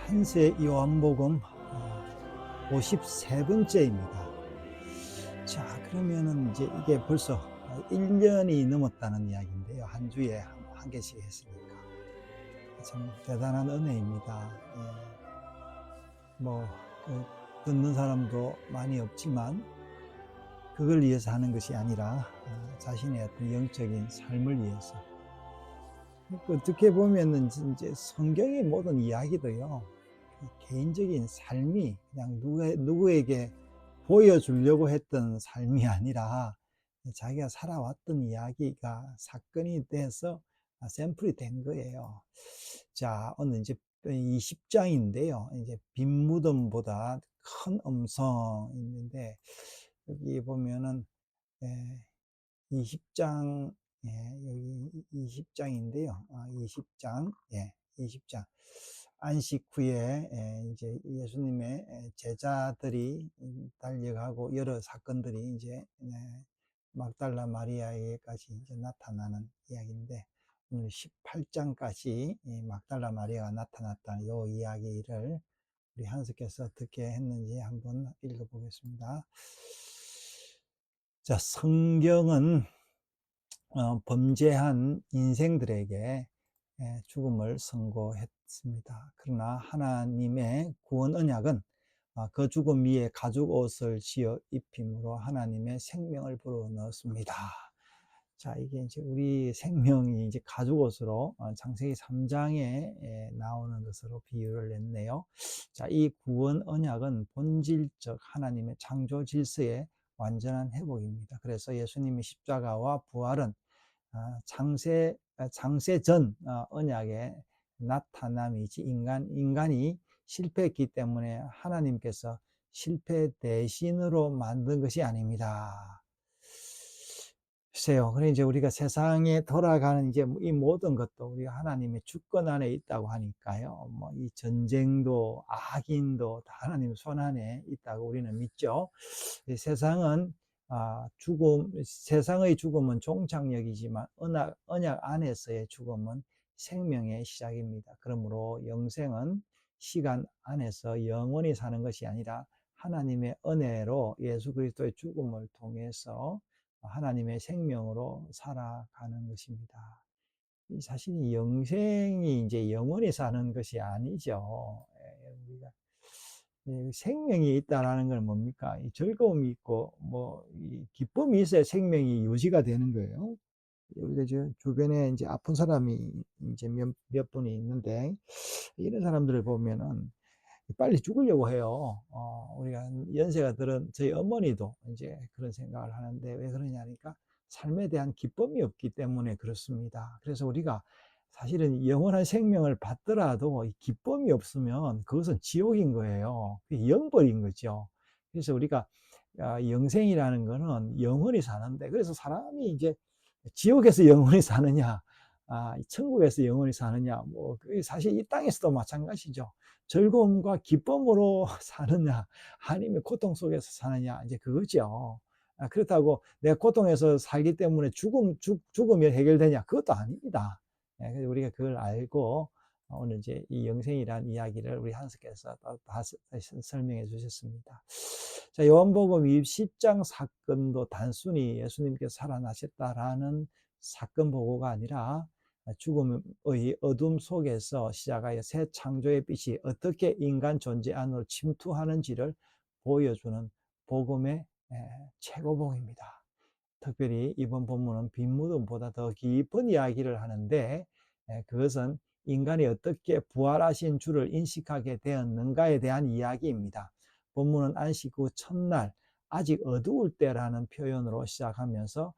한세 요한복음 53번째입니다. 자, 그러면은 이제 이게 벌써 1년이 넘었다는 이야기인데요. 한 주에 한 개씩 했으니까. 참 대단한 은혜입니다. 뭐, 듣는 사람도 많이 없지만, 그걸 위해서 하는 것이 아니라, 자신의 어떤 영적인 삶을 위해서. 어떻게 보면은 이제 성경의 모든 이야기도요, 개인적인 삶이 그냥 누구에게 보여주려고 했던 삶이 아니라 자기가 살아왔던 이야기가 사건이 돼서 샘플이 된 거예요. 자, 오늘 이제 20장인데요. 이제 빈 무덤보다 큰 음성 있는데, 여기 보면은 20장, 여기 20장인데요. 20장, 20장. 안식 후에 이제 예수님의 제자들이 달려가고 여러 사건들이 이제 막달라 마리아에게까지 이제 나타나는 이야기인데, 오늘 18장까지 막달라 마리아가 나타났다는 이 이야기를 우리 한석께서 어떻게 했는지 한번 읽어보겠습니다. 자, 성경은 범죄한 인생들에게 죽음을 선고했습니다. 그러나 하나님의 구원 언약은 그 죽음 위에 가죽 옷을 지어 입힘으로 하나님의 생명을 불어넣었습니다. 자, 이게 이제 우리 생명이 이제 가죽 옷으로 창세기 3장에 나오는 것으로 비유를 냈네요. 자, 이 구원 언약은 본질적 하나님의 창조 질서의 완전한 회복입니다. 그래서 예수님의 십자가와 부활은 창세 전 언약의 나타남이지, 인간이 실패했기 때문에 하나님께서 실패 대신으로 만든 것이 아닙니다. 글쎄요. 그래 이제 우리가 세상에 돌아가는 이제 이 모든 것도 우리가 하나님의 주권 안에 있다고 하니까요. 뭐 이 전쟁도 악인도 다 하나님 손 안에 있다고 우리는 믿죠. 세상은 세상의 죽음은 종착역이지만 언약 안에서의 죽음은 생명의 시작입니다. 그러므로 영생은 시간 안에서 영원히 사는 것이 아니라 하나님의 은혜로 예수 그리스도의 죽음을 통해서 하나님의 생명으로 살아가는 것입니다. 사실 영생이 이제 영원히 사는 것이 아니죠. 우리가 생명이 있다라는 건 뭡니까? 즐거움이 있고 기쁨이 있어야 생명이 유지가 되는 거예요. 우리가 주변에 이제 아픈 사람이 이제 몇 분이 있는데, 이런 사람들을 보면은 빨리 죽으려고 해요. 우리가 연세가 들은 저희 어머니도 이제 그런 생각을 하는데, 왜 그러냐니까 삶에 대한 기쁨이 없기 때문에 그렇습니다. 그래서 우리가 사실은 영원한 생명을 받더라도 기쁨이 없으면 그것은 지옥인 거예요. 영벌인 거죠. 그래서 우리가 영생이라는 거는 영원히 사는데, 그래서 사람이 이제 지옥에서 영원히 사느냐, 천국에서 영원히 사느냐, 사실 이 땅에서도 마찬가지죠. 즐거움과 기쁨으로 사느냐, 아니면 고통 속에서 사느냐, 이제 그거죠. 그렇다고 내가 고통에서 살기 때문에 죽음이 해결되냐? 그것도 아닙니다. 그래서 우리가 그걸 알고 오늘 이제 이 영생이라는 이야기를 우리 한석께서 다 설명해 주셨습니다. 자, 요한복음 20장 사건도 단순히 예수님께서 살아나셨다라는 사건 보고가 아니라 죽음의 어둠 속에서 시작하여 새 창조의 빛이 어떻게 인간 존재 안으로 침투하는지를 보여주는 복음의 최고봉입니다. 특별히 이번 본문은 빈 무덤보다 더 깊은 이야기를 하는데, 그것은 인간이 어떻게 부활하신 주를 인식하게 되었는가에 대한 이야기입니다. 본문은 안식 후 첫날, 아직 어두울 때라는 표현으로 시작하면서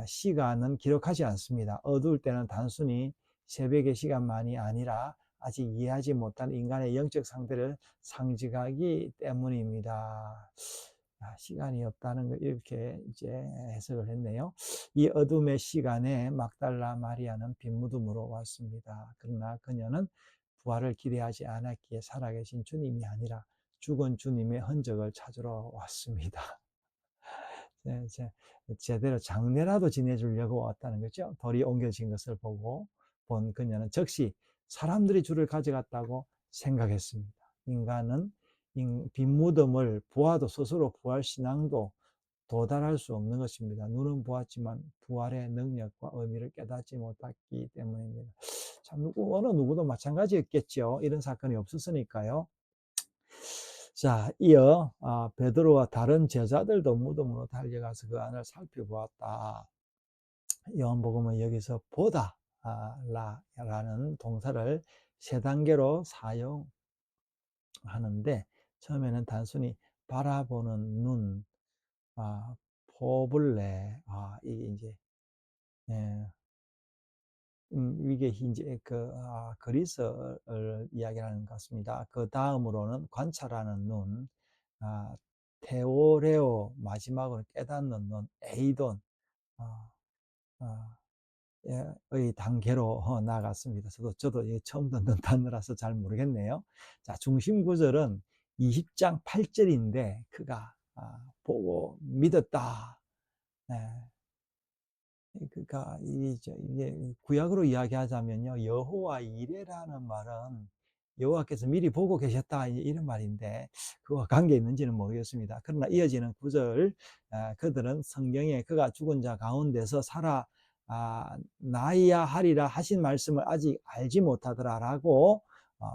시간은 기록하지 않습니다. 어두울 때는 단순히 새벽의 시간만이 아니라 아직 이해하지 못한 인간의 영적 상태를 상징하기 때문입니다. 시간이 없다는 걸 이렇게 이제 해석을 했네요. 이 어둠의 시간에 막달라 마리아는 빈 무덤으로 왔습니다. 그러나 그녀는 부활을 기대하지 않았기에 살아계신 주님이 아니라 죽은 주님의 흔적을 찾으러 왔습니다. 제대로 장례라도 지내주려고 왔다는 거죠. 돌이 옮겨진 것을 보고 본 그녀는 즉시 사람들이 주를 가져갔다고 생각했습니다. 인간은 빈무덤을 보아도 스스로 부활 신앙도 도달할 수 없는 것입니다. 눈은 보았지만 부활의 능력과 의미를 깨닫지 못했기 때문입니다. 참 어느 누구도 마찬가지였겠죠. 이런 사건이 없었으니까요. 자, 이어 베드로와 다른 제자들도 무덤으로 달려가서 그 안을 살펴보았다. 요한복음은 여기서 보다 라는 동사를 세 단계로 사용하는데, 처음에는 단순히 바라보는 눈, 포블레, 이게 이제 예, 이게 이제 그리스어를 이야기하는 것 같습니다. 그 다음으로는 관찰하는 눈, 테오레오, 마지막으로 깨닫는 눈, 에이돈, 아, 아, 의 단계로 나아갔습니다. 저도 처음 듣는 단어라서 잘 모르겠네요. 자, 중심 구절은 20장 8절인데 그가 보고 믿었다. 네. 그러니까 이게 구약으로 이야기하자면요, 여호와 이레라는 말은 여호와께서 미리 보고 계셨다 이런 말인데 그와 관계 있는지는 모르겠습니다. 그러나 이어지는 구절, 그들은 성경에 그가 죽은 자 가운데서 살아 나야 하리라 하신 말씀을 아직 알지 못하더라라고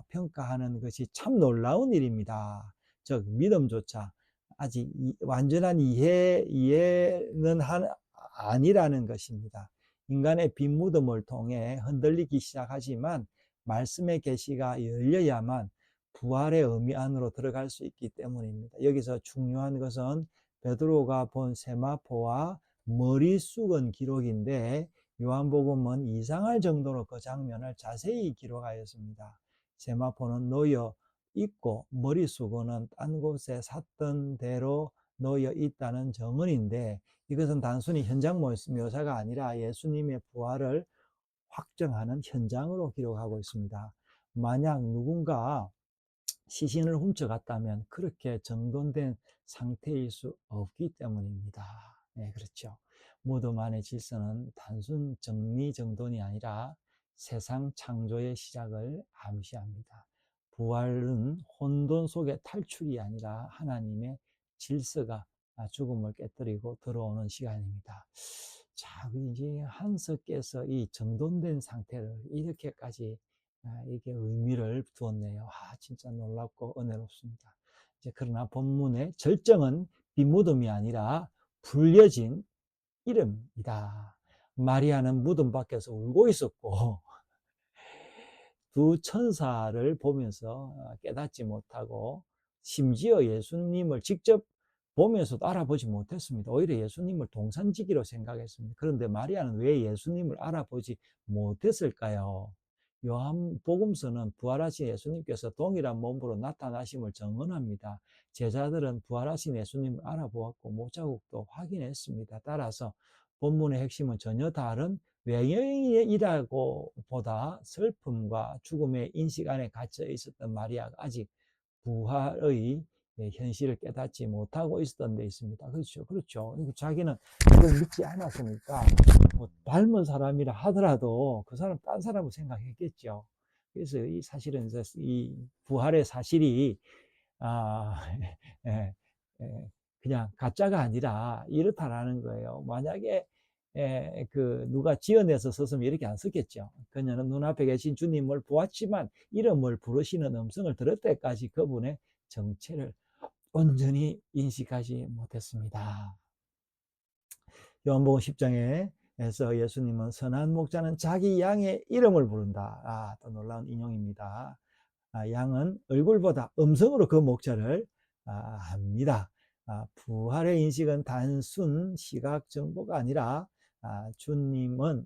평가하는 것이 참 놀라운 일입니다. 즉 믿음조차 아직 완전한 이해는 아니라는 것입니다. 인간의 빈 무덤을 통해 흔들리기 시작하지만 말씀의 계시가 열려야만 부활의 의미 안으로 들어갈 수 있기 때문입니다. 여기서 중요한 것은 베드로가 본 세마포와 머리 숙은 기록인데 요한복음은 이상할 정도로 그 장면을 자세히 기록하였습니다. 세마포는 놓여 있고 머리 숙은 딴 곳에 샀던 대로 놓여 있다는 정언인데, 이것은 단순히 현장 묘사가 아니라 예수님의 부활을 확정하는 현장으로 기록하고 있습니다. 만약 누군가 시신을 훔쳐갔다면 그렇게 정돈된 상태일 수 없기 때문입니다. 네, 그렇죠. 무덤 안의 질서는 단순 정리정돈이 아니라 세상 창조의 시작을 암시합니다. 부활은 혼돈 속의 탈출이 아니라 하나님의 질서가 죽음을 깨뜨리고 들어오는 시간입니다. 자, 이제 한석께서 이 정돈된 상태를 이렇게까지 이게 의미를 두었네요. 진짜 놀랍고 은혜롭습니다. 이제 그러나 본문의 절정은 빈무덤이 아니라 불려진 이름이다. 마리아는 무덤 밖에서 울고 있었고 두 천사를 보면서 깨닫지 못하고 심지어 예수님을 직접 보면서도 알아보지 못했습니다. 오히려 예수님을 동산지기로 생각했습니다. 그런데 마리아는 왜 예수님을 알아보지 못했을까요? 요한복음서는 부활하신 예수님께서 동일한 몸으로 나타나심을 증언합니다. 제자들은 부활하신 예수님을 알아보았고 못자국도 확인했습니다. 따라서 본문의 핵심은 전혀 다른 외형이라고 보다 슬픔과 죽음의 인식 안에 갇혀 있었던 마리아가 아직 부활의 현실을 깨닫지 못하고 있었던 데 있습니다. 그렇죠. 그렇죠. 자기는 그걸 믿지 않았으니까 뭐 닮은 사람이라 하더라도 그 사람 딴 사람을 생각했겠죠. 그래서 이 사실은 이 부활의 사실이 아, 예, 예, 그냥 가짜가 아니라 이렇다라는 거예요. 만약에 누가 지어내서 썼으면 이렇게 안 썼겠죠. 그녀는 눈앞에 계신 주님을 보았지만 이름을 부르시는 음성을 들을 때까지 그분의 정체를 온전히 인식하지 못했습니다. 요한복음 10장에서 예수님은 선한 목자는 자기 양의 이름을 부른다. 또 놀라운 인용입니다. 양은 얼굴보다 음성으로 그 목자를 합니다. 부활의 인식은 단순 시각 정보가 아니라 주님은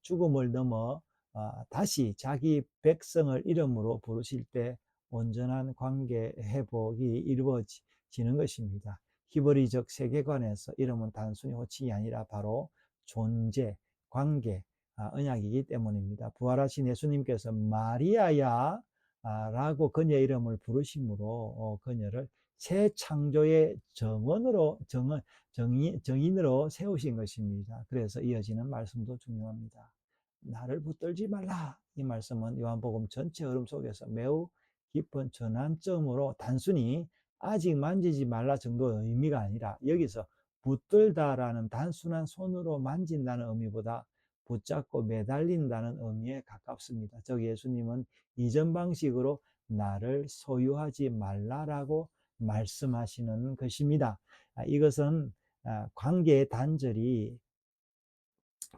죽음을 넘어 다시 자기 백성을 이름으로 부르실 때 온전한 관계 회복이 이루어지는 것입니다. 히브리적 세계관에서 이름은 단순히 호칭이 아니라 바로 존재, 관계, 언약이기 때문입니다. 부활하신 예수님께서 마리아야 라고 그녀의 이름을 부르심으로 그녀를 새 창조의 정인으로 세우신 것입니다. 그래서 이어지는 말씀도 중요합니다. 나를 붙들지 말라. 이 말씀은 요한복음 전체 흐름 속에서 매우 깊은 전환점으로 단순히 아직 만지지 말라 정도의 의미가 아니라 여기서 붙들다라는 단순한 손으로 만진다는 의미보다 붙잡고 매달린다는 의미에 가깝습니다. 즉 예수님은 이전 방식으로 나를 소유하지 말라라고 말씀하시는 것입니다. 이것은 관계의 단절이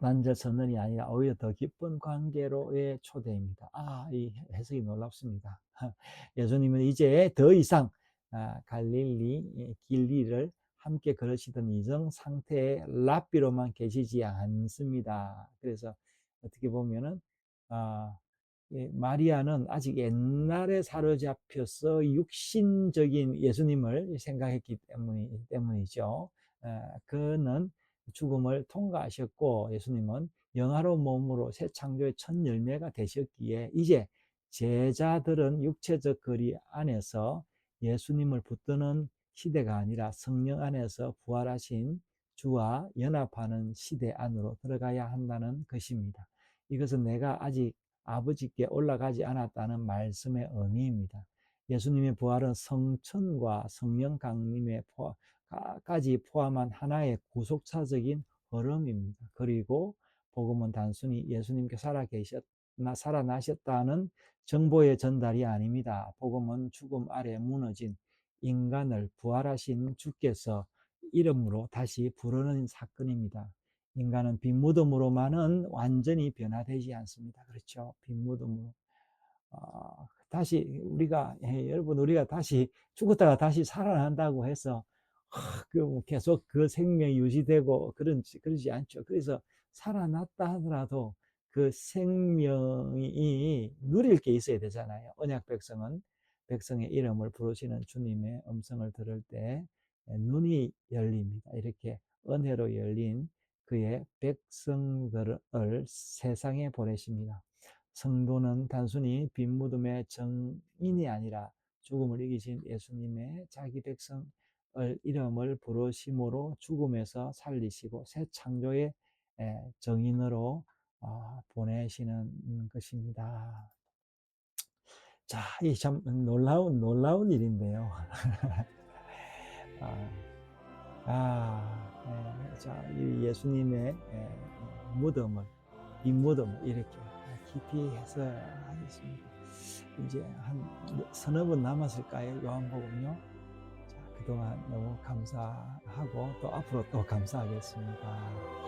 난저선언이 아니라 오히려 더 깊은 관계로의 초대입니다. 이 해석이 놀랍습니다. 예수님은 이제 더 이상 갈릴리 길리를 함께 걸으시던 이전 상태의 랍비로만 계시지 않습니다. 그래서 어떻게 보면은 마리아는 아직 옛날에 사로잡혀서 육신적인 예수님을 생각했기 때문이죠. 그는 죽음을 통과하셨고 예수님은 영화로운 몸으로 새 창조의 첫 열매가 되셨기에 이제 제자들은 육체적 거리 안에서 예수님을 붙드는 시대가 아니라 성령 안에서 부활하신 주와 연합하는 시대 안으로 들어가야 한다는 것입니다. 이것은 내가 아직 아버지께 올라가지 않았다는 말씀의 의미입니다. 예수님의 부활은 성천과 성령 강림의 까지 포함한 하나의 구속차적인 흐름입니다. 그리고 복음은 단순히 예수님께 살아나셨다는 정보의 전달이 아닙니다. 복음은 죽음 아래 무너진 인간을 부활하신 주께서 이름으로 다시 부르는 사건입니다. 인간은 빈 무덤으로만은 완전히 변화되지 않습니다. 그렇죠? 빈 무덤으로. 다시 여러분 우리가 다시 죽었다가 다시 살아난다고 해서 계속 그 생명이 유지되고 그러지 않죠. 그래서 살아났다 하더라도 그 생명이 누릴 게 있어야 되잖아요. 언약 백성은 백성의 이름을 부르시는 주님의 음성을 들을 때 눈이 열립니다. 이렇게 은혜로 열린 그의 백성들을 세상에 보내십니다. 성도는 단순히 빈 무덤의 정인이 아니라 죽음을 이기신 예수님의 자기 백성 이름을 부르심으로 죽음에서 살리시고 새 창조의 정인으로 보내시는 것입니다. 자, 이 참 놀라운 일인데요. 자, 이 예수님의 이 무덤을 이렇게 깊이 해서 하겠습니다. 이제 한 서너 번 남았을까요? 요한복음요. 자, 그동안 너무 감사하고 또 앞으로 또 감사하겠습니다.